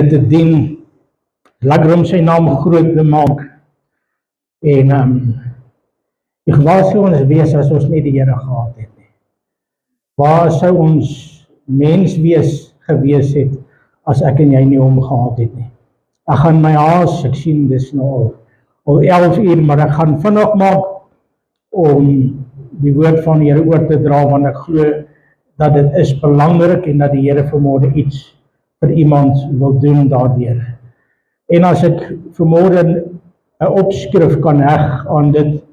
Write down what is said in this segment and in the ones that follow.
te dien, lekker om sy naam groot te maak. En waar sou ons wees as ons nie die Here gehad het nie? Waar sou ons mens gewees het as ek en jy nie hom gehad het nie? Ek gaan my haas, ek sien dis nou al 11 uur, maar ek gaan vinnig maak om die woord van die Here oor te dra, want ek glo dat dit is belangrik en dat die Here vanmôre iets vir iemand wil doen daardeur. En as ek vanmôre 'n opskrif kan heg aan dit,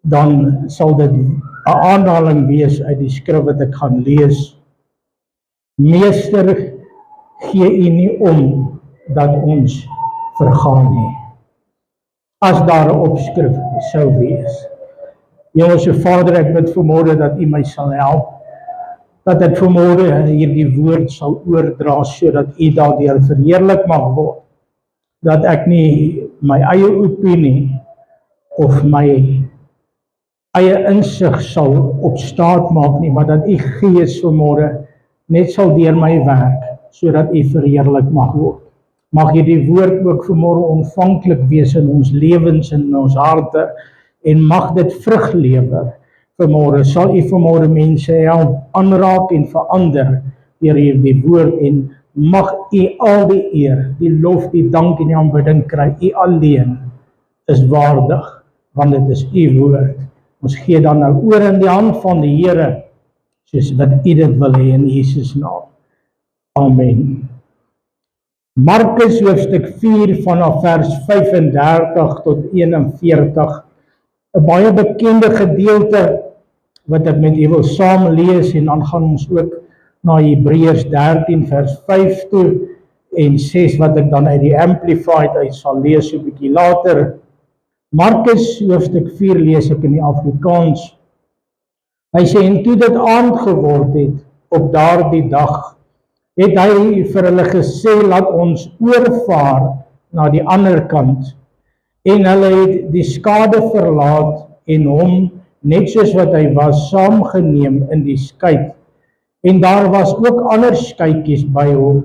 dan sal dit 'n aanhaling wees uit die skrif wat ek gaan lees. Meester, gee U nie om dat ons vergaan nie. As daar 'n opskrif sou wees. Hemelse Vader, ek bid vanmôre dat U my sal help, dat ek vanmôre hierdie woord sal oordra, sodat U daardeur verheerlik mag word, dat ek nie my eie opinie of my eie insig sal op staat maak nie, maar dat U Gees vanmôre net sal deur my werk, sodat U verheerlik mag word. Mag hierdie woord ook vanmôre ontvanklik wees in ons lewens en in ons harte, en mag dit vrug lewer vanmôre. Sal U vanmôre mense help aanraak en verander deur hierdie woord, en mag U al die eer, die lof, die dank en die aanbidding kry. U alleen is waardig, want dit is U woord. Ons gee dan nou oor in die hand van die Here, soos wat U dit wil hê in Jesus naam. Amen. Markus hoofstuk 4 vanaf vers 35 tot 41. 'n baie bekende gedeelte wat ek met u wil saam lees, en dan gaan ons ook na Hebreërs 13 vers 5 toe en 6 wat ek dan uit die Amplified uit sal lees so 'n bietjie later. Markus hoofstuk 4 lees ek in die Afrikaans. Hy sê, en toe dit aand geword het op daardie dag, het hy vir hulle gesê, laat ons oorvaar na die ander kant. En hulle het die skade verlaat en hom, net soos wat hy was, saamgeneem in die skei. En daar was ook ander skytjies by hom.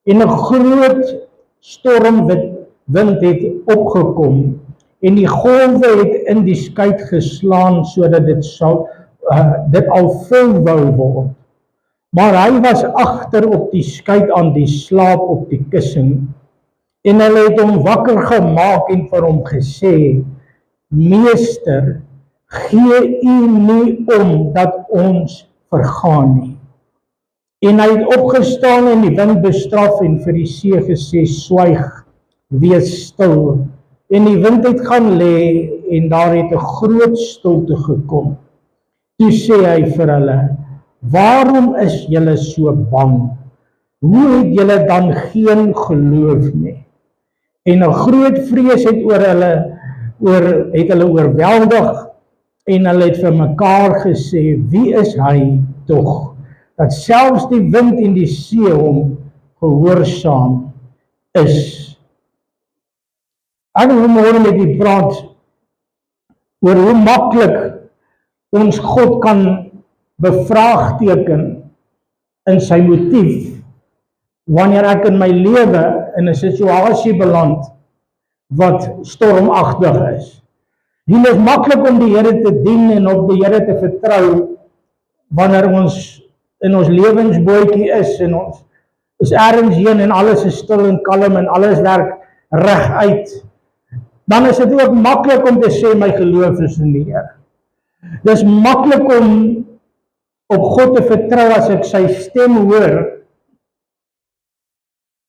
En 'n groot stormwind het opgekom, en die golwe het in die skei geslaan, sodat dit al vol wou word. Maar hy was agter op die skei aan die slaap op die kussing. En hulle het hom wakker gemaak en vir hom gesê, Meester, gee U nie om dat ons vergaan nie. En hy het opgestaan en die wind bestraf en vir die see gesê, swyg, wees stil. En die wind het gaan lê en daar het 'n groot stilte gekom. Toe sê hy vir hulle, waarom is julle so bang? Hoe het julle dan geen geloof nie? En 'n groot vrees het hulle oorweldig, en hulle het vir mekaar gesê, wie is hy tog, dat selfs die wind en die see hom gehoorsaam is. Ek wil môre met u praat oor hoe maklik ons God kan bevraagteken in sy motief, wanneer ek in my lewe in 'n situasie beland wat stormagtig is. Dit is maklik om die Here te dien en op die Here te vertrou wanneer ons in ons lewensbootjie is en ons is ergens heen en alles is stil en kalm en alles werk reguit. Dan is dit ook maklik om te sê my geloof is in die Here. Dis maklik om op God te vertrou as ek sy stem hoor.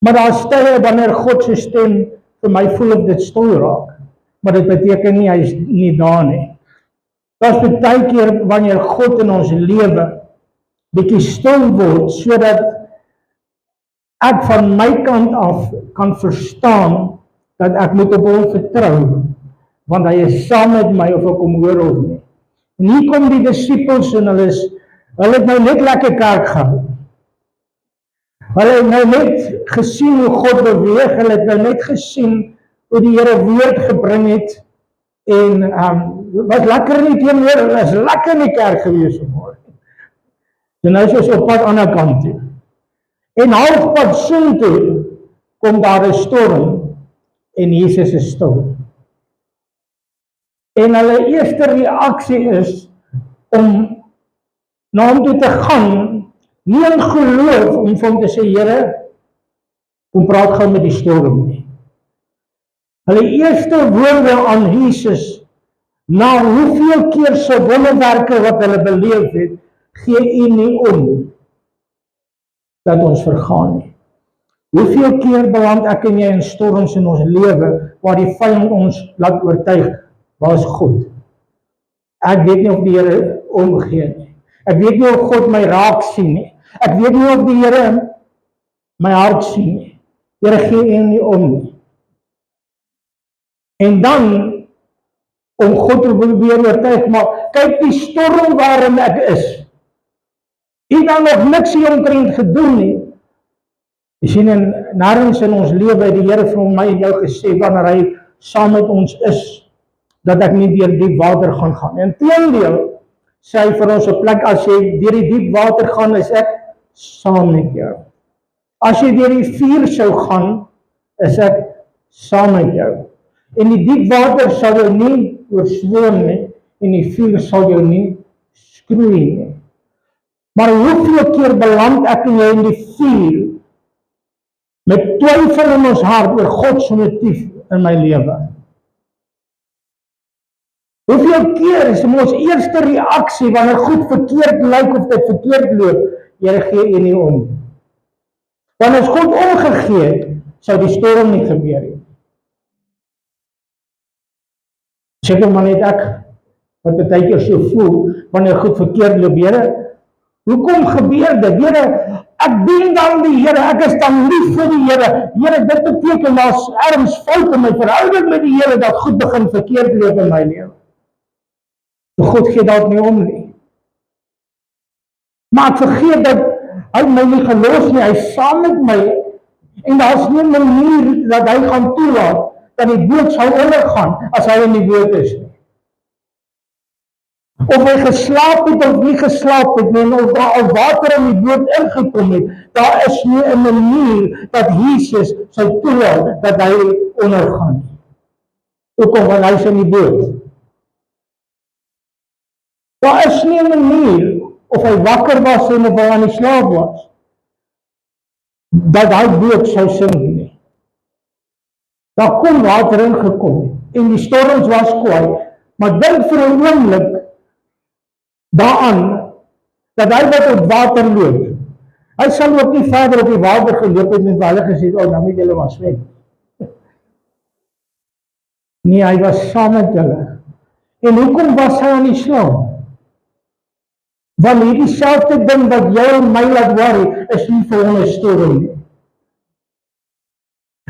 Maar daar is tye wanneer God se stem vir my voel of dit stil raak. Maar dit beteken nie hy is nie daar nie. Daar's baie keer wanneer God in ons lewe bietjie stil word, sodat ek van my kant af kan verstaan dat ek moet op hom vertrou, want hy is saam met my of ek hom hoor of nie. En hier kom die disippels en hulle het nou net lekker kerk gehou. Hulle het nou net gesien hoe God beweeg, hulle het nou net gesien hoe die Here woord gebring het, en was lekker nie teenoor, hulle is lekker in die kerk gewees vanmôre. En nou is ons op pad aan die ander kant toe. En halfpad soontoe, kom daar 'n storm en Jesus is stil. En hulle eerste reaksie is om na hom toe te gaan, nie in geloof om vir hom te sê, Here, kom praat gou met die storm nie. Hulle eerste woorde aan Jesus, na hoeveel keer sy wonderwerke wat hulle beleef het, gee U nie om dat ons vergaan nie. Hoeveel keer beland ek en jy in storms in ons lewe, waar die vyand ons laat oortuig, waar is God? Ek weet nie of die Here omgee nie. Ek weet nie of God my raak sien nie. Ek weet nie of die Here my hart sien nie. Here, gee U nie om nie. En dan, om God te probeer oortuig, maar kyk die storm waarin ek is. U dan nog niks hieromtrent gedoen nie. Jy sien, nêrens in ons lewe het die Here vir my en jou gesê, wanneer hy saam met ons is, dat ek nie deur diep water gaan. Inteendeel, sê hy vir ons 'n plek, as jy deur die diep water gaan, is ek saam met jou. As jy deur die vuur sou gaan, is ek saam met jou. En die diep water sal jou nie oorswem nie, en die vuur sal jou nie skroei nie. Maar hoeveel keer beland ek en jy in die vuur, met twyfel in ons hart oor God se motief in my lewe? Hoeveel keer is ons eerste reaksie, wanneer goed verkeerd lyk of dit verkeerd loop, Here, gee U nie om. Wanneer ons God omgegee het, sou die storm nie gebeur het. Seker maar net ek, wat baie keer so voel, wanneer goed verkeerd loop, Here, hoekom gebeur dit? Here, ek dien dan die Here, ek is dan lief vir die Here. Here, dit beteken daar's ergens fout in my verhouding met die Here, dat goed begin verkeerd loop in my lewe. God gee dalk nie om nie. Maar ek vergeet dat hy my nie gelos nie, hy is saam met my, en daar's nie 'n manier dat hy gaan toelaat, dat die boot sal ondergaan, as hy in die boot is nie. Of hy geslaap het of nie geslaap het nie, of daar al water in die boot ingekom het, daar is nie 'n manier dat Jesus sal toelaat, dat hy ondergaan nie. Hoekom? Want hy is in die boot. Daar is nie 'n manier, of hy wakker was en of hy aan die slaap was, dat hy boot sou sink nie. Daar kom water ingekom, en die storms was kwaai, maar dink vir 'n oomblik daaraan, dat hy wat op water loop, hy sal ook nie verder op die water geloop het, en hulle gesê, nou moet julle maar swem. Nee, hy was saam met hulle. En hoekom was hy aan die slaap? Want hierdie selfde ding wat jou en my laat worry, is nie vir hom 'n storm nie.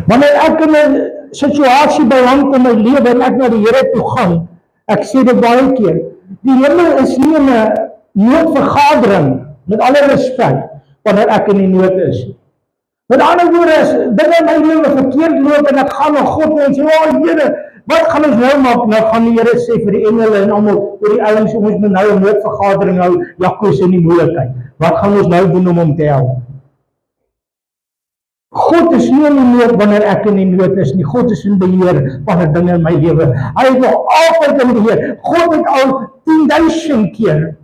Wanneer ek in 'n situasie beland in my lewe en ek na die Here toe gaan, ek sê dit baie keer, die hemel is nie in 'n noodvergadering, met alle respek, wanneer ek in die nood is. Met ander woorde, as dinge in my lewe verkeerd loop en ek gaan na God en sê, Here, wat gaan ons nou maak? Nou gaan die Here sê vir die engele en almal, oor die ouens, ons moet nou 'n noodvergadering hou, Jacques in die moeilikheid. Wat gaan ons nou doen om hom te help? God is nie in die nood wanneer ek in die nood is nie. God is in beheer wanneer dinge in my lewe. Hy is nog altyd in beheer. God het al 10.000 keer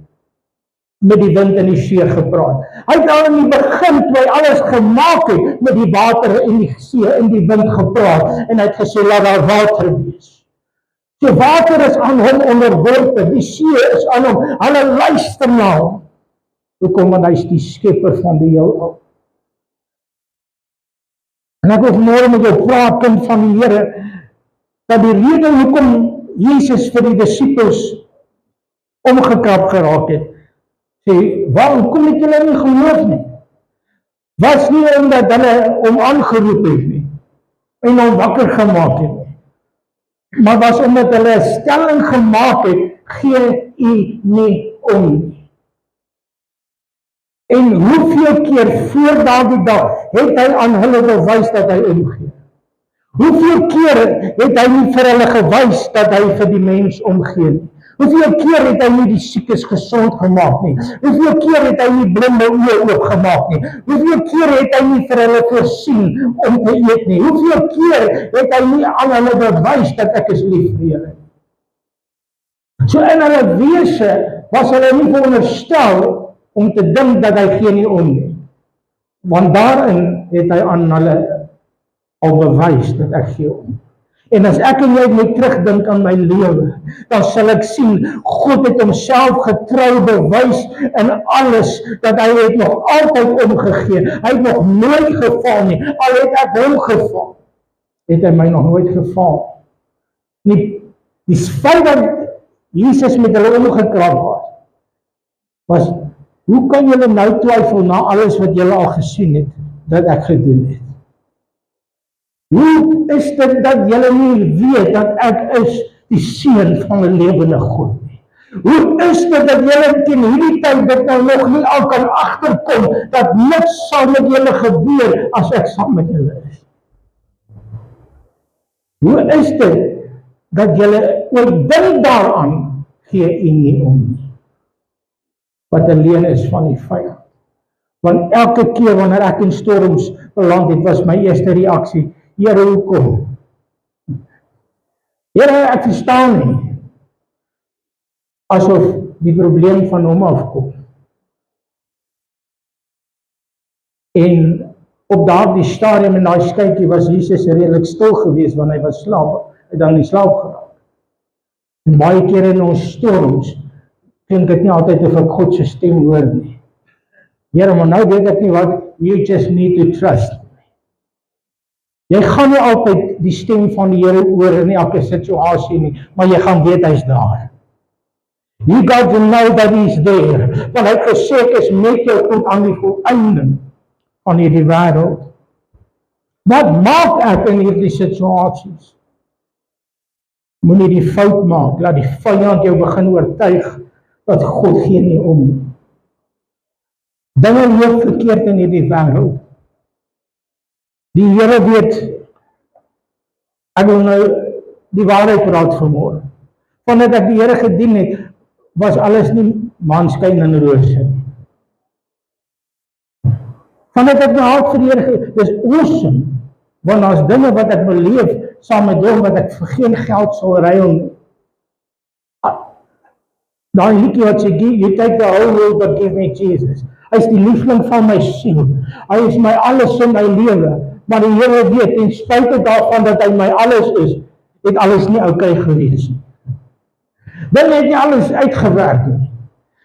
met die wind en die see gepraat. Hy het al in die begin, toe hy alles gemaak het, met die water en die see en die wind gepraat, en hy het gesê, laat daar water wees. So water is aan hom onderworpe, die see is aan hom, hulle luister na hom. Hoekom? Want hy is die skepper van die heelal. En ek wil vanmôre met jou praat, kind van die Here, dat die rede hoekom Jesus vir die disippels omgekrap geraak het, sê, waarom kom het julle nie geloof nie? Was nie omdat hulle hom aangeroep het nie, en hom wakker gemaak het nie, maar was omdat hulle 'n stelling gemaak het, gee U nie om nie. En hoeveel keer voor daardie dag het hy aan hulle bewys dat hy omgee? Hoeveel keer het hy nie vir hulle gewys dat hy vir die mens omgee nie? Hoeveel keer het hy nie die siekes gesond gemaak nie? Hoeveel keer het hy nie blinde oë oopgemaak nie? Hoeveel keer het hy nie vir hulle voorsien om te eet nie? Hoeveel keer het hy nie aan hulle bewys dat ek is lief vir julle nie? So in hulle wese was hulle nie veronderstel om te dink dat hy gee nie om nie. Want daarin het hy aan hulle al bewys dat ek gee om. En as ek en jy moet terugdink aan my lewe, dan sal ek sien, God het homself getrou bewys in alles, dat hy het nog altyd omgegee. Hy het nog nooit geval nie, al het ek hom geval, het hy my nog nooit geval. Die feit dat Jesus met hulle omgekrap was, hoe kan julle nou twyfel na alles wat julle al gesien het, dat ek gedoen het? Hoe is dit dat julle nie weet dat ek is die seun van 'n lewende God nie? Hoe is dit dat julle teen hierdie tyd dit nou nog nie al kan agterkom, dat niks sal met julle gebeur as ek saam met julle is? Hoe is dit dat julle ooit dink daaraan, gee u nie om nie? Wat alleen is van die vyand. Want elke keer wanneer ek in storms beland het, was my eerste reaksie, Here, hoekom? Here, ek verstaan nie. Asof die probleem van hom afkom. En op daardie stadium in daai skytjie was Jesus redelik stil geweest, want hy was dan in slaap geraak. En baie kere in ons storms, klink dit nie altyd of ek God se stem hoor nie. Here, maar nou weet ek nie wat, you just need to trust. Jy gaan nie altyd die stem van die Here hoor in elke situasie nie, maar jy gaan weet hy's daar. You got to know that he's there. Want hy het gesê ek is met jou tot aan die volëinding van hierdie wêreld. Wat maak ek in hierdie situasies? Moenie die fout maak, laat die vyand jou begin oortuig dat God gee nie om nie. Dinge loop verkeerd in hierdie wêreld. Die Here weet, ek wil nou die waarheid praat vanmôre. Vandat ek die Here gedien het, was alles nie maanskyn en rose nie. Vandat ek my hart vir die Here, dis awesome, want daar's dinge wat ek beleef saam met hom wat ek vir geen geld sal ruil nie. Daai liedjie wat sê, you take the whole world but give me Jesus. Hy is die liefling van my siel. Hy is my alles in my lewe. Maar die Here weet, ten spyte daarvan dat hy my alles is, het alles nie oukei gewees nie. Dit het nie alles uitgewerk nie.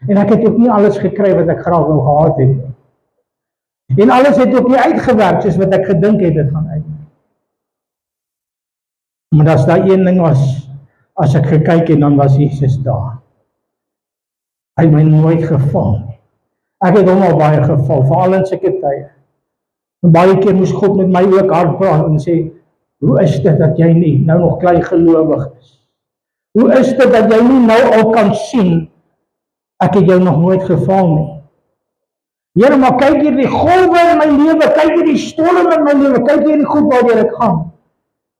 En ek het ook nie alles gekry wat ek graag wou gehad het nie. En alles het ook nie uitgewerk soos wat ek gedink het dit gaan uitwerk. Maar as daar een ding was, as ek gekyk het, dan was Jesus daar. Hy het my nooit geval nie. Ek het hom al baie geval, veral in sulke tye. En baie keer moes God met my ook hard praat en sê, hoe is dit dat jy nie nou nog klein gelowig is? Hoe is dit dat jy nie nou al kan sien, ek het jou nog nooit geval nie? Here, maar kyk hier die golwe in my lewe, kyk hier die storm in my lewe, kyk hier die goed waardeur ek gaan.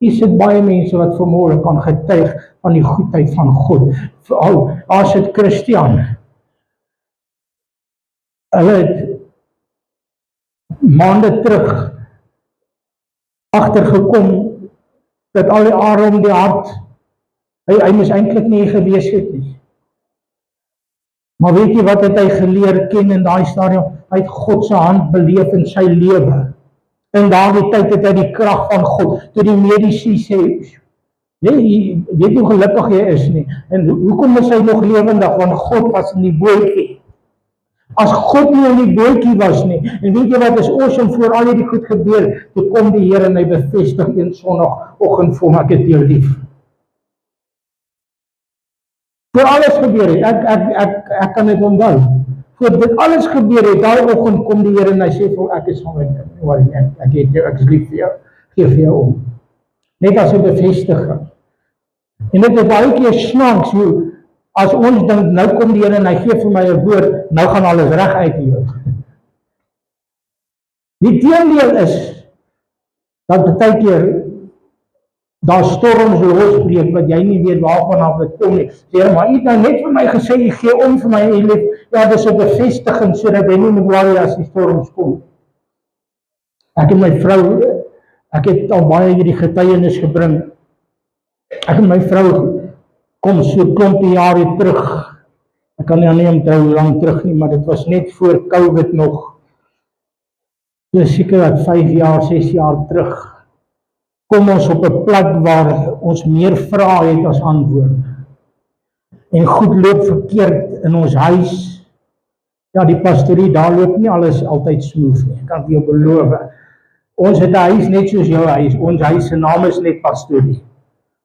Hier sit baie mense wat vanmôre kan getuig van die goedheid van God. Veral as dit Christian. Hulle het maande terug agtergekom dat al die are om die hart, hy moes eintlik nie gewees het nie. Maar weet jy wat het hy geleer ken in daai stadium? Hy het God se hand beleef in sy lewe. In daardie tyd het hy die krag van God, toe die mediese sê, jy weet hoe gelukkig jy is nie, en hoekom is hy nog lewendig, want God was in die bootjie. As God nie in die bootjie was nie, en weet jy wat is awesome voor al hierdie goed gebeur, toe kom die Here en hy bevestig een sonnagoggend vir hom, ek het jou lief. Voor alles gebeur het, ek kan dit onthou. Voor dit alles gebeur het, daai oggend kom die Here en hy sê vir ek is saam met jou, ek het jou, ek is lief vir jou, gee vir jou om. Net as 'n bevestiging. En dit is baie keer snaaks hoe, as ons dink, nou kom die Here en hy gee vir my 'n woord, nou gaan alles reg uitloop. Die teendeel is, dat baie keer, daar storms losbreek wat jy nie weet waarvan af dit kom nie. Sê, Here, maar U het nou net vir my gesê, U gee om vir my, en ja, dis 'n bevestiging sodat jy nie moet worry as die storms kom. Ek en my vrou, ek het al baie hierdie getuienis gebring. Ek en my vrou kom so klompie jare terug. Ek kan nie onthou hoe lank terug nie, maar dit was net voor COVID nog. Dis seker dat 5 jaar, 6 jaar terug. Kom ons op 'n plek waar ons meer vrae het as antwoorde. En goed loop verkeerd in ons huis. Ja, die pastorie, daar loop nie alles altyd smooth nie. Ek kan vir jou beloof. Ons het 'n huis net soos jou huis. Ons huis se naam is net pastorie.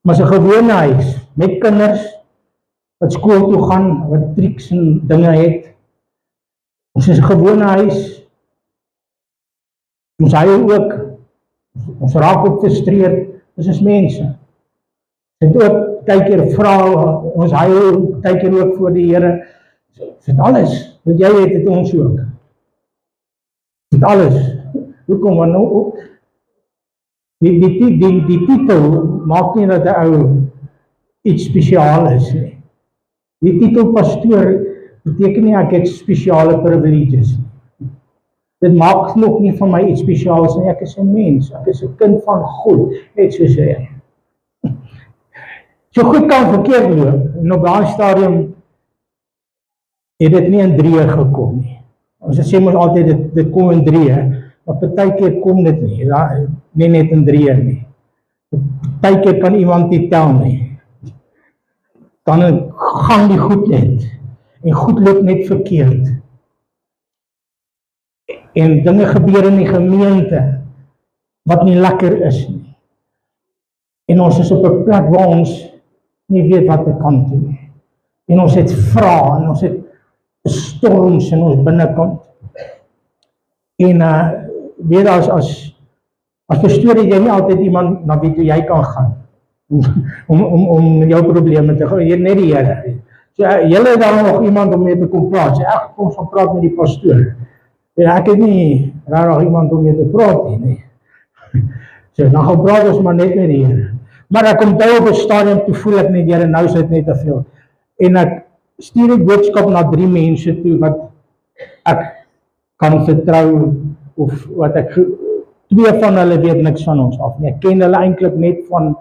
Maar is 'n gewone huis met kinders wat skool toe gaan, wat triks en dinge het. Ons is 'n gewone huis. Ons huil ook. Ons raak ook frustreerd. Ons is mense. Dit ook partykeer vra, ons huil partykeer ook voor die Here. Dit alles wat jy het ons ook. Dit alles. Hoekom? Want nou die titel maak nie dat 'n ou iets spesiaal is nie. Die titel pastoor beteken nie ek het spesiale privileges nie. Dit maak nog nie van my iets spesiaals nie. Ek is 'n mens. Ek is 'n kind van God, net soos hy. So goed kan verkeerd loop. En op daai stadium het dit nie in 3 gekom nie. Ons sê mos altyd dit kom in 3, maar partykeer kom dit nie. Nie net in 3 nie. Partykeer kan iemand nie tel nie. Dan gaan die goed net. En goed loop net verkeerd. En dinge gebeur in die gemeente wat nie lekker is nie. En ons is op 'n plek waar ons nie weet wat te kan doen nie. En ons het vrae en ons het storms in ons binnekant. En weet as pastoor het jy nie altyd iemand na wie toe jy kan gaan om jou probleme te gaan. Jy net die Here. So julle het daar nog iemand om mee te kom praat. So ek kom van praat met die pastoor. Ja, ek het nie rarig iemand om mee te praat nie. So dan gaan praat ons maar net met die Here. Maar ek kom toe op 'n stadium toe voel ek net, Here, nou is dit net te veel. En ek stuur 'n boodskap na 3 mense toe wat ek kan vertrou of wat ek 2 van hulle weet niks van ons af nie. Ek ken hulle eintlik net van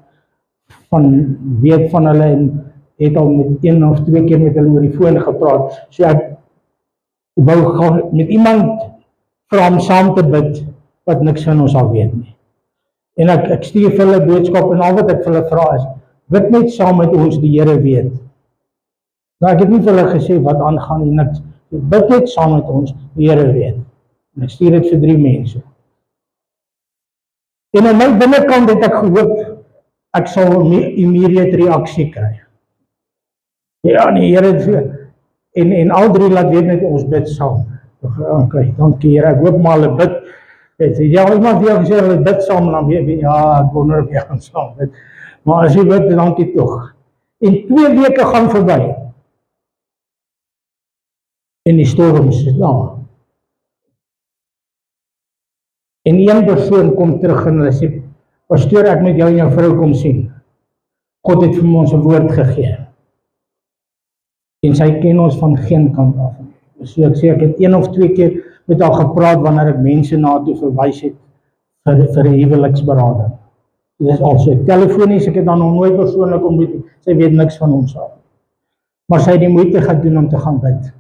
weet van hulle en het al met 1 of 2 keer met hulle oor die foon gepraat. So ek wou gaan met iemand vra om saam te bid wat niks van ons al weet nie. En ek stuur vir hulle boodskap en al wat ek vir hulle vra is, bid net saam met ons, die Here weet. Nou ek het nie vir hulle gesê wat aangaan nie, niks. Bid net saam met ons, die Here weet. En ek stuur dit vir 3 mense. En in my binnekant het ek gehoop, ek sal 'n immediate reaksie kry. Ja, die Here en al 3 laat weet net ons bid saam. Okay, dankie Here, ek hoop maar hulle bid. Ja, iemand het gesê hulle bid saam, dan weet ja, ek wonder of jy gaan saam bid. Maar as jy bid, dankie tog. En 2 weke gaan verby. En die storms is daar. En een persoon kom terug en hulle sê, pastoor, ek moet jou en jou vrou kom sien. God het vir ons 'n woord gegee. En sy ken ons van geen kant af. So ek sê, ek het 1 of 2 keer met haar gepraat wanneer ek mense na toe verwys het vir 'n huweliksberading. Dis also telefonies, ek het dan nog nooit persoonlik ontmoet. Sy weet niks van ons af. Maar sy het die moeite gedoen om te gaan bid.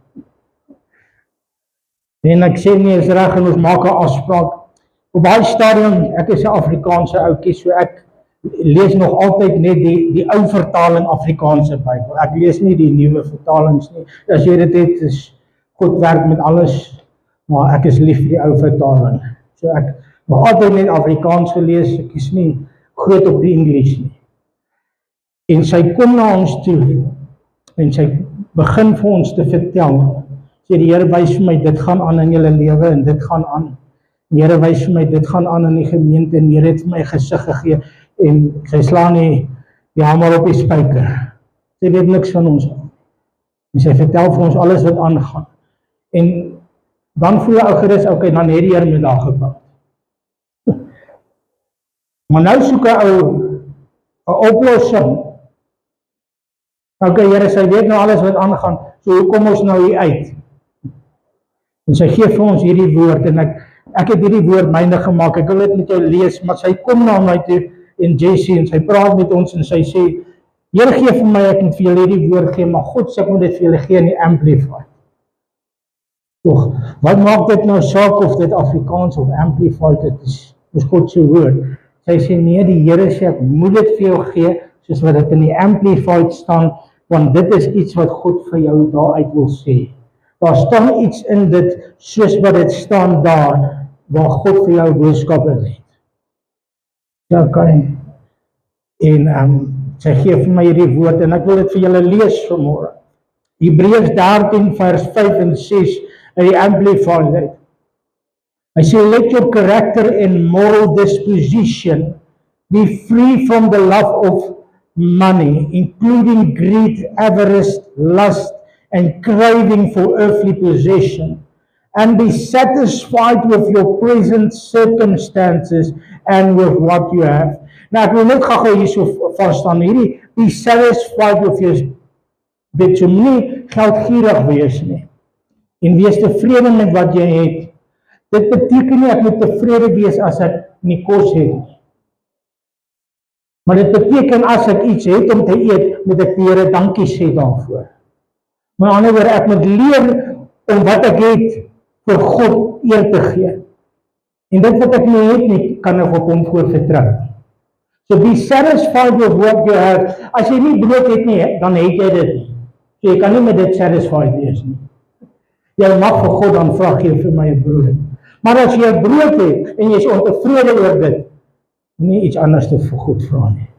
En ek sê nie, is reg en ons maak 'n afspraak. Op daai stadium, ek is 'n Afrikaanse ouetjie, so ek lees nog altyd net die ou vertaling Afrikaanse Bybel. Ek lees nie die nuwe vertalings nie. As jy dit het, is God werk met alles, maar ek is lief vir die ou vertaling. So ek nog altyd net Afrikaans gelees, ek is nie groot op die Engels nie. En sy kom na ons toe, en sy begin vir ons te vertel, sê die Here wys vir my, dit gaan aan in julle lewe, en dit gaan aan. Die Here wys vir my, dit gaan aan in die gemeente, en die Here het vir my gesig gegee, en sy slaan die hamer op die spyker. Sy weet niks van ons. En sy vertel vir ons alles wat aangaan. En dan voel jy ou gerus, okay, dan het die Here met haar gepraat. Maar nou soek 'n ou 'n oplossing. Okay, Here, sy weet nou alles wat aangaan, so hoe kom ons nou hier uit? En sy gee vir ons hierdie woord, en ek het hierdie woord myne gemaak, ek wil dit met jou lees, maar sy kom na my toe, en Jessie, en sy praat met ons, en sy sê, Here gee vir my, ek moet vir julle hierdie woord gee, maar God sê, ek moet dit vir julle gee in die Amplified. Toch, wat maak dit nou saak of dit Afrikaans of Amplified, dit is God se woord. Sy sê, nee, die Here sê, ek moet dit vir jou gee, soos wat dit in die Amplified staan, want dit is iets wat God vir jou daaruit wil sê. Daar staan iets in dit, soos wat dit staan daar, waar God vir jou boodskap in het. Ja, okay. En sy gee vir my hierdie woord, en ek wil dit vir julle lees vanmôre. Hebreërs 13 vers 5 en 6 in die Amplified. Hy sê, let your character and moral disposition be free from the love of money, including greed, avarice, lust, and craving for earthly possession, and be satisfied with your present circumstances and with what you have. Nou, ek wil net gou hierso verstaan, hierdie be satisfied with your, dit jy nie geldgierig wees nie, en wees tevrede met wat jy het. Dit beteken nie ek moet tevrede wees as ek nie kos het nie. Maar dit beteken as ek iets het om te eet, moet ek die Here dankie sê daarvoor. Maar aan die ander woorde, ek moet leer om wat ek het vir God eer te gee. En dit wat ek nie het nie, kan ek op hom voor vertrou. So be satisfied with what you have. As jy nie brood het nie, dan het jy dit nie. So jy kan nie met dit satisfied wees nie. Jy mag vir God dan vra, gee vir my 'n brood. Maar as jy 'n brood het en jy is ontevrede oor dit, nie iets anders te vir God vra nie.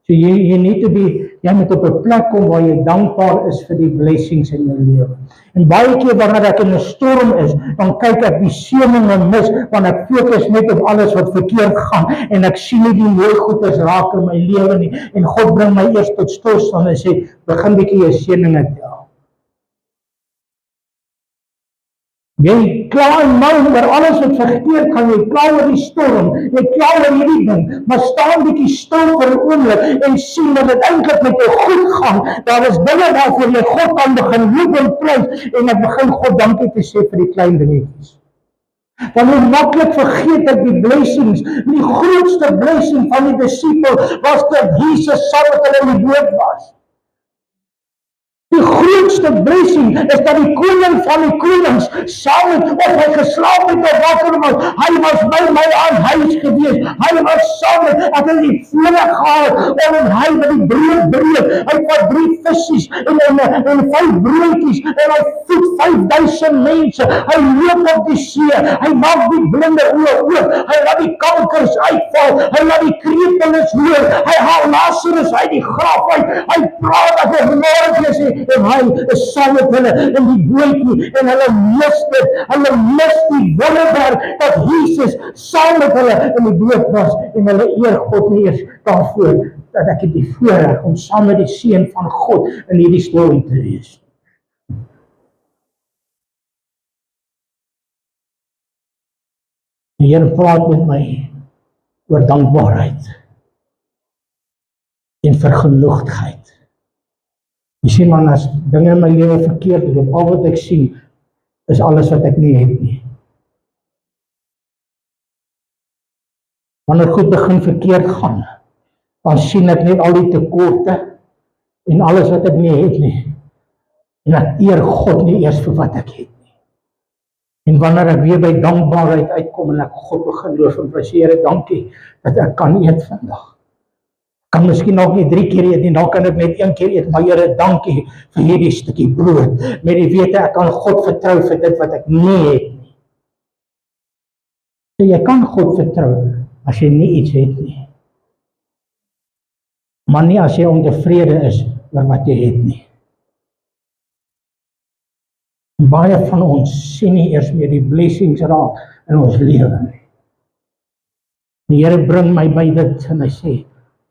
So you need to be, jy moet op 'n plek kom waar jy dankbaar is vir die blessings in jou lewe. En baie keer wanneer ek in 'n storm is, dan kyk ek die seëninge mis, want ek fokus net op alles wat verkeerd gaan, en ek sien nie die mooi goeders raak in my lewe nie, en God bring my eers tot stilstand en sê, begin bietjie jou seëninge tel. Jy kla en mou oor alles wat verkeerd gaan, jy kla oor die storm, jy kla oor hierdie ding, maar staan bietjie stil vir 'n oomblik en sien dat dit eintlik met jou goed gaan. Daar is dinge waarvoor jy God kan begin loop en prys, en ek begin God dankie te sê vir die klein dingetjies. Want hoe maklik vergeet ek die blessings. Die grootste blessing van die disipel was dat Jesus saam met hulle in die boot was. Die grootste blessing is dat die koning van die konings saam met, of hy geslaap het of wakker was, hy was by my aan huis gewees, hy was saam met, ek het die voorreg gehad, en hy met die brood breek, hy vat 3 visies en 5 broodjies, en hy voed 5000 mense, hy loop op die see, hy maak die blinde oë oop, hy laat die kankers uitval, hy laat die krepeles hoor, hy haal Lazarus uit die graf uit, hy praat dat hy vanmôre sê, en hy is saam met hulle in die bootjie, en hulle mis die wonderwerk dat Jesus saam met hulle in die boot was, en hulle eer God nie eers daarvoor, dat ek het die voorreg om saam met die seun van God in hierdie storm te wees. Die Here praat met my oor dankbaarheid en vergenoegdheid. Jy sien man, as dinge in my lewe verkeerd is, al wat ek sien, is alles wat ek nie het nie. Wanneer goed begin verkeerd gaan, dan sien ek net al die tekorte, en alles wat ek nie het nie. En ek eer God nie eers vir wat ek het nie. En wanneer ek weer by dankbaarheid uitkom, en ek God begin loof en prys, Here, dankie, dat ek kan eet vandag. Kan miskien nog nie 3 keer eet, en dan kan ek net 1 keer eet, maar Here, dankie vir hierdie stukkie brood, met die wete ek kan God vertrou vir dit wat ek nie het nie. So jy kan God vertrou, as jy nie iets het nie. Maar nie as jy ontevrede is, oor wat jy het nie. En baie van ons sien nie eers meer die blessings raak in ons lewe nie. Die Here bring my by dit, en hy sê,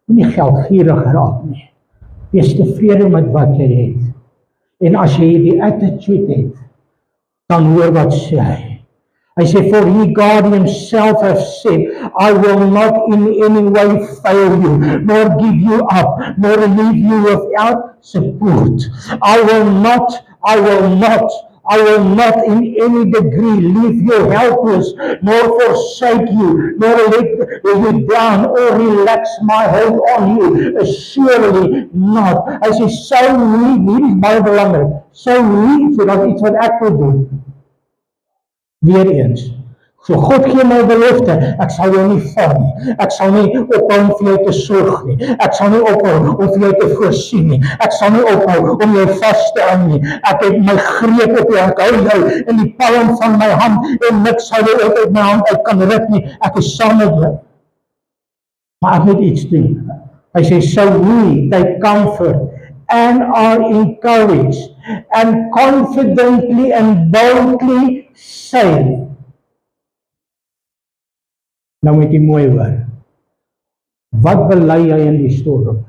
nie geldgierig raak nie. Wees tevrede met wat jy het. En as jy die attitude het, dan hoor wat sê hy. Hy sê, for he God himself has said, I will not in any way fail you, nor give you up, nor leave you without support. I will not in any degree leave you helpless, nor forsake you, nor let you down, or relax my hold on you. Surely not. Hy sê, sou nie, hier is baie belangrik, sou nie, so dat iets wat ek wil doen. Weer eens. So God gee my belofte, ek sal jou nie val nie. Ek sal nie ophou om vir jou te sorg nie. Ek sal nie ophou om vir jou te voorsien nie. Ek sal nie ophou om jou vas te hou nie. Ek het my greep op jou, ek hou jou in die palm van my hand en niks sal jou uit my hand uit kan ruk nie. Ek is saam met jou. Maar ek moet iets doen. Hy sê, so we take comfort and are encouraged and confidently and boldly say. Nou moet jy mooi hoor. Wat bely jy in die storm?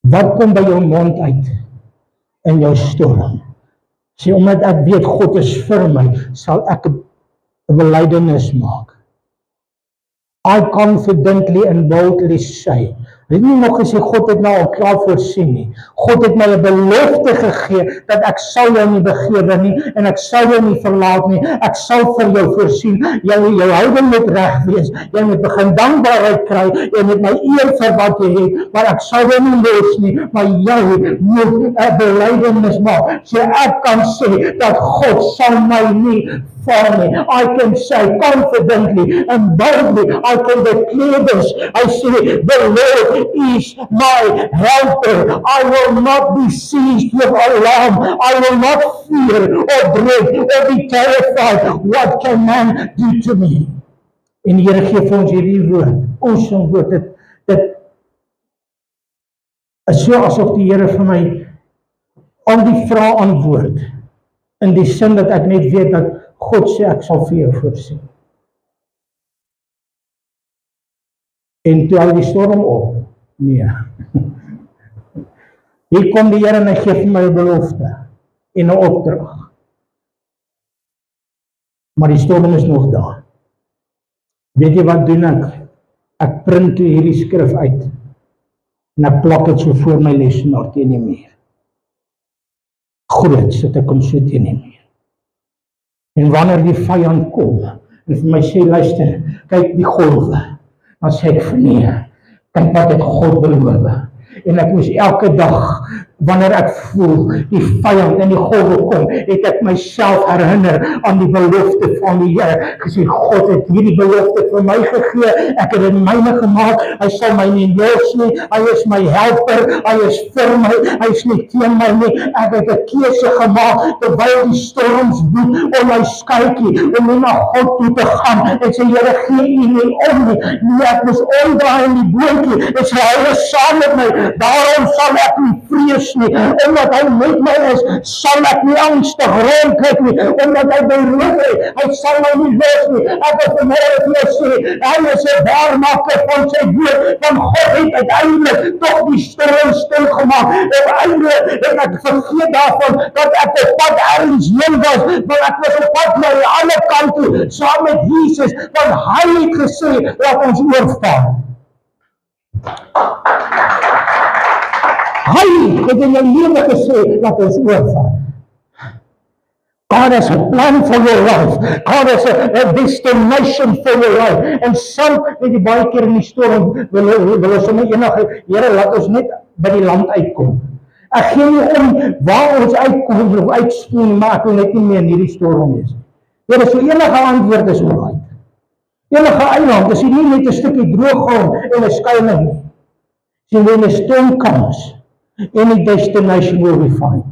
Wat kom by jou mond uit in jou storm? Sê, omdat ek weet God is vir my, sal ek 'n belydenis maak. I confidently and boldly say. Dit nie nog gesê God het nou al klaar voorsien nie. God het my 'n belofte gegee dat ek sal jou nie begewe nie en ek sal jou nie verlaat nie. Ek sal vir jou voorsien. Jou houding moet reg wees. Jy moet begin dankbaarheid kry. Jy moet my eer vir wat jy het, maar ek sal jou nie los nie. Maar jy moet 'n belydenis maak. So ek kan sê dat God sal my nie val nie. I can say confidently and boldly, I can declare this. I say, the Lord is my helper. I will not be seized with alarm. I will not fear or dread or be terrified. What can man do to me? En die Here gee vir ons hierdie woord. Ons woord, dit is so asof die Here vir my al die vrae antwoord. In die sin dat ek net weet dat God sê ek sal vir jou voorsien. En toe hou die storm op. Nee. Hier kom die Here en hy gee vir my 'n belofte en 'n opdrag. Maar die storm is nog daar. Weet jy wat doen ek? Ek print toe hierdie skrif uit en ek plak dit so voor my lesenaar teen die muur. Groot sit ek hom so teen die muur. En wanneer die vyand kom en vir my sê, luister, kyk die golwe, dan sê ek vir nee, kyk wat het God beloof. En ek moes elke dag, wanneer ek voel die vyand in die golwe kom, het ek myself herinner aan die belofte van die Here. Gesê, God het hierdie belofte vir my gegee, ek het dit myne gemaak, hy sal my nie los nie, hy is my helper, hy is vir my, hy is nie teen my nie. Ek het 'n keuse gemaak, terwyl die storms woed om my skuiltjie, om nie na God toe te gaan. Ek sê, Here, gee U nie om nie. Nee, ek moes omdraai in die bootjie, en sê, hy is saam met my, daarom sal ek nie vrees nie, omdat hy met my is, sal ek nie angstig rondkyk nie, omdat hy beloof het, hy sal my nie los nie. Ek het vanmôre vir jou sê, hy is 'n waarmaker van sy woord, want God het uiteindelik tog die storm stil gemaak. Uiteindelik het ek vergeet daarvan dat ek op pad ergens heen was, want ek was op pad na die ander kant toe, saam met Jesus, want hy het gesê, laat ons oorvaar. Hy het in jou lewe gesê, laat ons oorvaar. God has a plan for your life. God has a destination for your life. En some, weet jy, baie keer in die storm, wil ons sommer enige, Here, laat ons net by die land uitkom. Ek gee nie om waar ons uitkom of uitspoel, maar ek wil net nie meer in hierdie storm is. Here, so enige antwoord is oorheid. Enige eiland, is nie net 'n stukkie droog grond en 'n skuilings nie. So when a storm comes, any destination will be fine.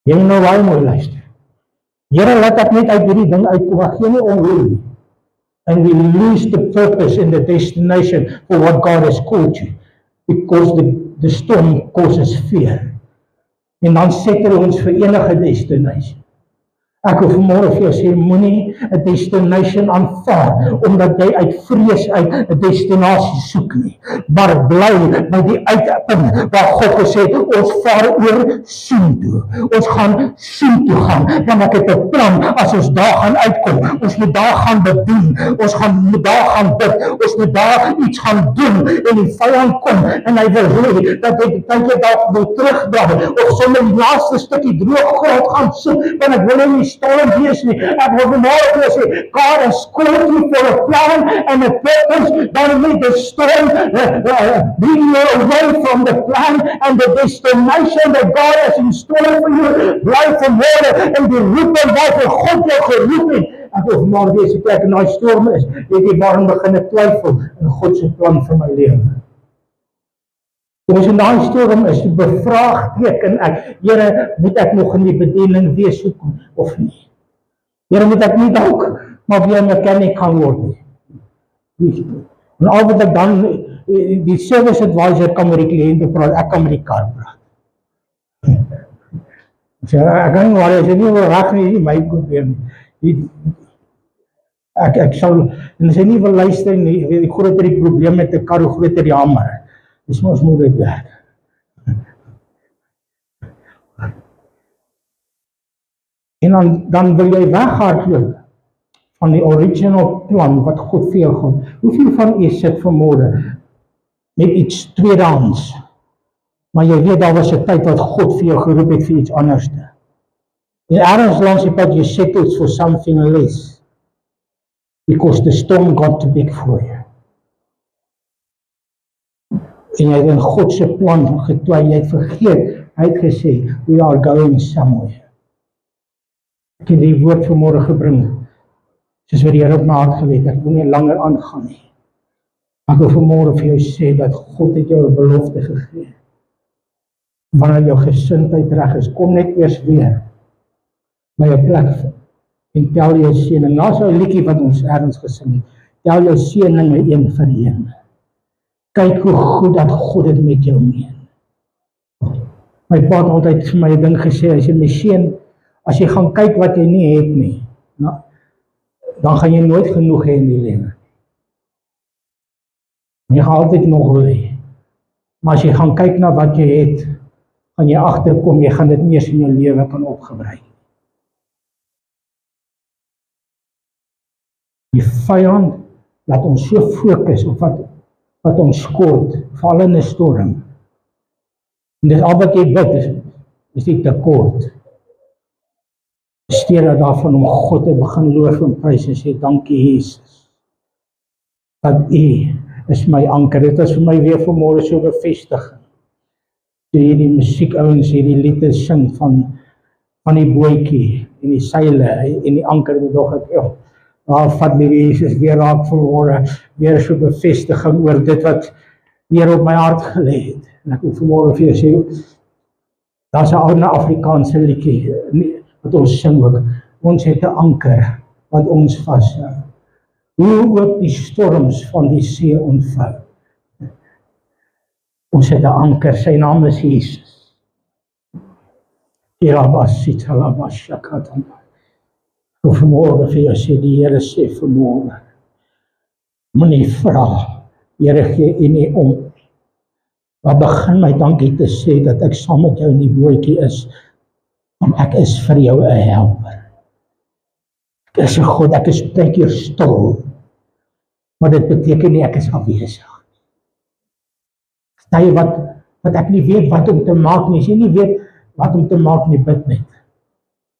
Jy nou baie mooi luister. Here, laat ek net uit hierdie ding uitkom, ek gee nie om nie. And we lose the purpose and the destination for what God has called you. Because the storm causes fear. En dan set ons vir enige destination. Ek wil vanmôre vir jou sê, moenie 'n destination aanvaar, omdat jy uit vrees uit 'n destinasie soek nie. Maar bly by die uitpunt waar God gesê het, ons vaar oor soontoe. Ons gaan soontoe gaan, want ek het 'n plan as ons daar gaan uitkom. Ons moet daar gaan bedien, ons moet daar gaan bid, ons moet daar iets gaan doen, en die vyand kom, en hy wil hê, dat jy dalk wil terugdraai, of sommer die laaste stukkie droog grond gaan soek, want ek wil nie storm wees nie. Ek wil vanmôre vir sê, God has called you for a plan and a purpose. Don't let the storm bring you away from the plan and the destination that God has in store for you. Bly vanmôre in die roeping waarvoor God jou geroep het. Ek wil vanmôre weer sê, ek in daai storm is, het ek waarom begin ek twyfel in God se plan vir my lewe. Ons in daai storm is, bevraagteken ek, Here, moet ek nog in die bediening wees hoekom of nie? Here, moet ek nie dalk maar weer 'n mechanic gaan word nie? En al wat ek dan, die service advisor kan met die kliënte praat, ek kan met die kar praat. Ek kan nie waar, as jy nie wil reg nie, my probleem nie. Ek sal, en as jy nie wil luister nie, die groter die probleem met 'n kar, hoe groter die hamer. Dis mos moeilik werk. En dan wil jy weghardloop van die original plan wat God vir jou gaan. Hoeveel van u sit vanmôre met iets tweedehands, maar jy weet daar was 'n tyd wat God vir jou geroep het vir iets anders. En ergens langs die pad, you settled for something less, because the storm got too big for you. En jy het in God se plan getwyfel, jy het vergeet, hy het gesê, we are going somewhere. Ek het die woord vanmôre gebring, soos wat die Here op my hart gelê het, ek wil nie langer aangaan nie. Ek wil vanmôre vir jou sê, dat God het jou 'n belofte gegee. Wanneer jou gesindheid reg is, kom net eers weer by 'n plek en tel jou seëning. Daar's 'n liedjie wat ons ergens gesing het, tel jou seëninge een vir een. Kyk hoe goed dat God dit met jou meen. My pa het altyd vir my 'n ding gesê, as jy my seun, as jy gaan kyk wat jy nie het nie, nou, dan gaan jy nooit genoeg hê in die lewe. Jy gaan altyd nog wil hê. Maar as jy gaan kyk na wat jy het, gaan jy agterkom, jy gaan dit nie eens in jou lewe kan opgebruik. Die vyand laat ons so fokus op wat ons skort, val in 'n storm. En dis al wat jy bid, is die tekort. Steer daarvan om God te begin loof en prys en sê, dankie Jesus, dat U is my anker. Dit is vir my weer vanmôre so bevestiging. Toe hierdie musiekouens hierdie liede sing van die bootjie en die seile en die anker, dog ek, daar vat die Jesus weer raak vanmôre, weer so bevestiging oor dit wat hier op my hart gelê het. En ek wil vanmôre vir jou sê, daar's 'n ander Afrikaanse liedjie wat ons sing ook. Ons het 'n anker wat ons vashou. Hoe ook die storms van die see ontvou. Ons het 'n anker, sy naam is Jesus. Vanmôre vir jou sê die Here, sê vanmôre, moenie vra, Here gee U nie om. Maar begin my dankie te sê dat ek saam met jou in die bootjie is, want ek is vir jou 'n helper. Ek is 'n God, ek is baie keer stil, maar dit beteken nie ek is afwesig. Tye wat ek nie weet wat om te maak nie, as jy nie weet wat om te maak nie, bid net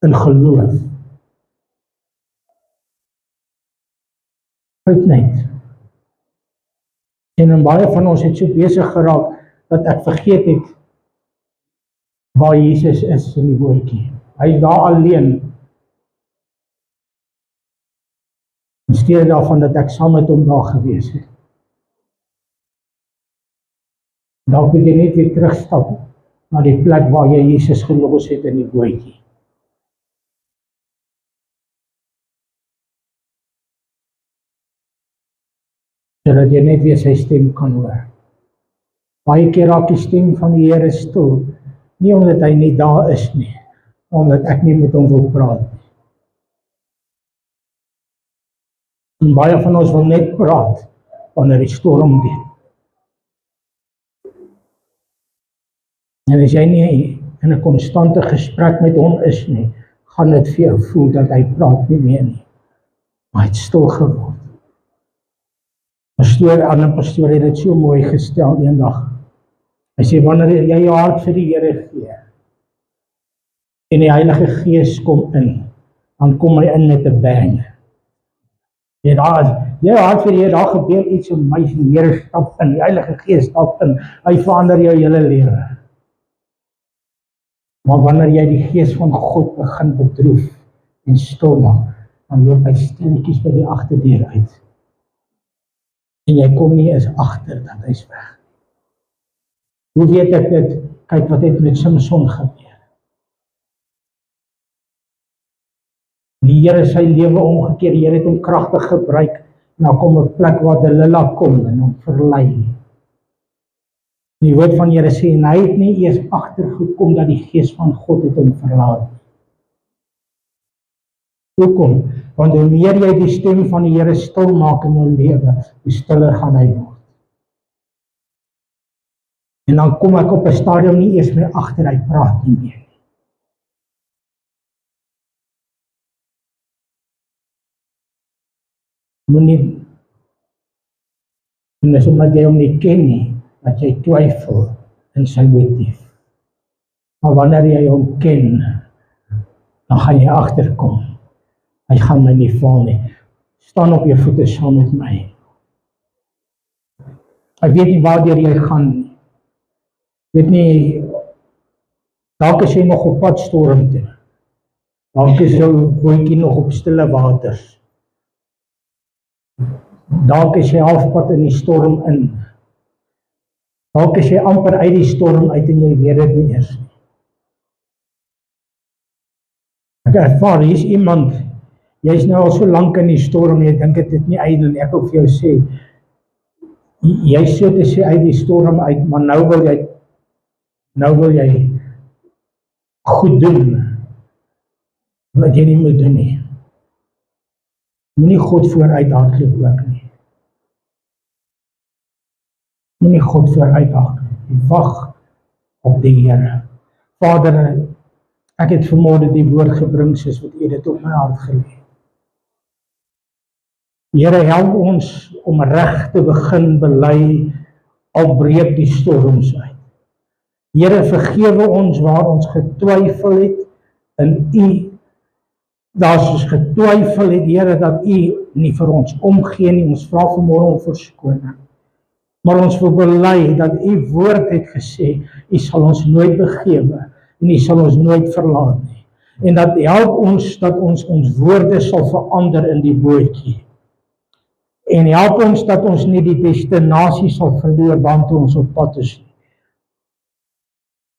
in geloof. Bid net. En baie van ons het so besig geraak dat ek vergeet het waar Jesus is in die bootjie. Hy is daar alleen. In steede daarvan dat ek saam met hom daar gewees het. Dalk moet jy net weer terugstap na die plek waar jy Jesus gelos het in die bootjie. Sodat jy net weer sy stem kan hoor. Baie keer raak die stem van die Here stil, nie omdat hy nie daar is nie, omdat ek nie met hom wil praat nie. En baie van ons wil net praat wanneer die storm dien. En as jy nie in 'n konstante gesprek met hom is nie, gaan dit vir jou voel dat hy praat nie meer nie. Maar hy het stil geword. 'n ander pastoor het dit so mooi gestel eendag. Hy sê, wanneer jy jou hart vir die Here gee, en die Heilige Gees kom in, dan kom hy in met 'n bang. En daar, jou hart vir die Here, daar gebeur iets om my, die Here stap in, die Heilige Gees stap in, hy verander jou hele lewe. Maar wanneer jy die Gees van God begin bedroef en stil maak, dan loop hy stilletjies by die agterdeur uit. En jy kom nie eens agter dat hy's weg. Hoe weet ek dit? Kyk wat het met Samson gebeur. Die Here sy lewe omgekeer, die Here het hom kragtig gebruik, en dan kom 'n plek waar Delilah kom en hom verlei. Die woord van die Here sê, en hy het nie eers agtergekom dat die Gees van God het hom verlaat. Hoekom? Want hoe meer jy die stem van die Here stil maak in jou lewe, hoe stiller gaan hy word. En dan kom ek op 'n stadium nie eers meer agter, hy praat nie meer. Moenie, en dis omdat jy hom nie ken nie, dat jy twyfel in sy motief. Maar wanneer jy hom ken, dan gaan jy agterkom. Hy gaan my nie val nie. Staan op jou voete saam met my. Ek weet nie waartoe jy gaan nie. Weet nie, dalk is jy nog op pad storm toe. Dalk is jou bootjie nog op stille waters. Dalk is jy halfpad in die storm in. Dalk is jy amper uit die storm uit en jy weet dit nie eers nie. Ek ervaar, hier is iemand, jy is nou al so lank in die storm, jy dink dit het nie uit, en ek wil vir jou sê, jy so te sê uit die storm uit, maar nou wil jy goed doen, wat jy nie moet doen nie. Moenie God vooruit hardloop ook nie. Moenie God vooruit hardloop. Wag op die Here. Vader, ek het vanmôre die woord gebring soos wat U dit op my hart gelê. Here, help ons om reg te begin bely, al breek die storms uit. Here, vergewe ons waar ons getwyfel het in U. Daar's ons getwyfel het, Here, dat U nie vir ons omgee nie. Ons vra vanmôre om verskoning. Maar ons wil bely dat U woord het gesê, U sal ons nooit begewe en U sal ons nooit verlaat nie. En dat help ons dat ons woorde sal verander in die bootjie. En help ons dat ons nie die destinasie sal verloor waartoe ons op pad is nie.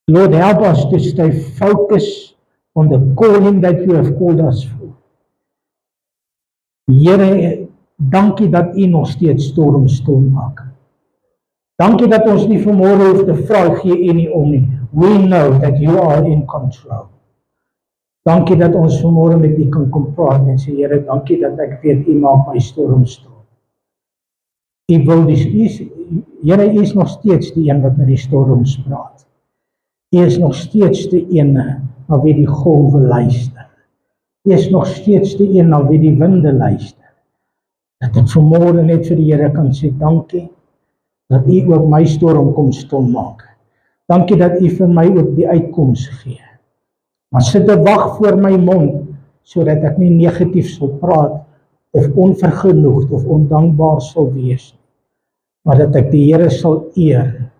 Lord, help us to stay focused on the calling that You have called us for. Here, dankie dat U nog steeds storms stil maak. Dankie dat ons nie vanmôre hoef te vra, gee U nie om nie. We know that You are in control. Dankie dat ons vanmôre met U kan kom praat en sê, Here, dankie dat ek weet U maak my storm stil. U wil Here, U is nog steeds die een wat met die storms praat. U is nog steeds die een na wie die golwe luister. U is nog steeds die een na wie die winde luister. Dat ek vanmôre net vir die Here kan sê, dankie dat U ook my storm kom stil maak. Dankie dat U vir my ook die uitkoms gee. Maar sit 'n wag voor my mond, sodat ek nie negatief sal praat, of onvergenoegd of ondankbaar sal wees, maar dat ek die Here sal eer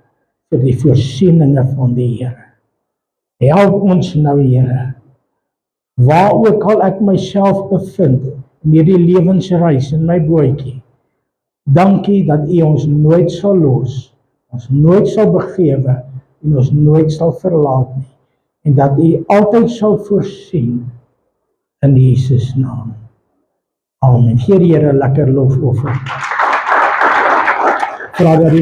vir die voorsieninge van die Here. Help ons nou, Here, waar ook al ek myself bevind in hierdie lewensreis in my bootjie. Dankie dat U ons nooit sal los, ons nooit sal begewe en ons nooit sal verlaat nie. En dat U altyd sal voorsien in Jesus naam. Amen. Gee die Here 'n lekker lofoffer. Vra dat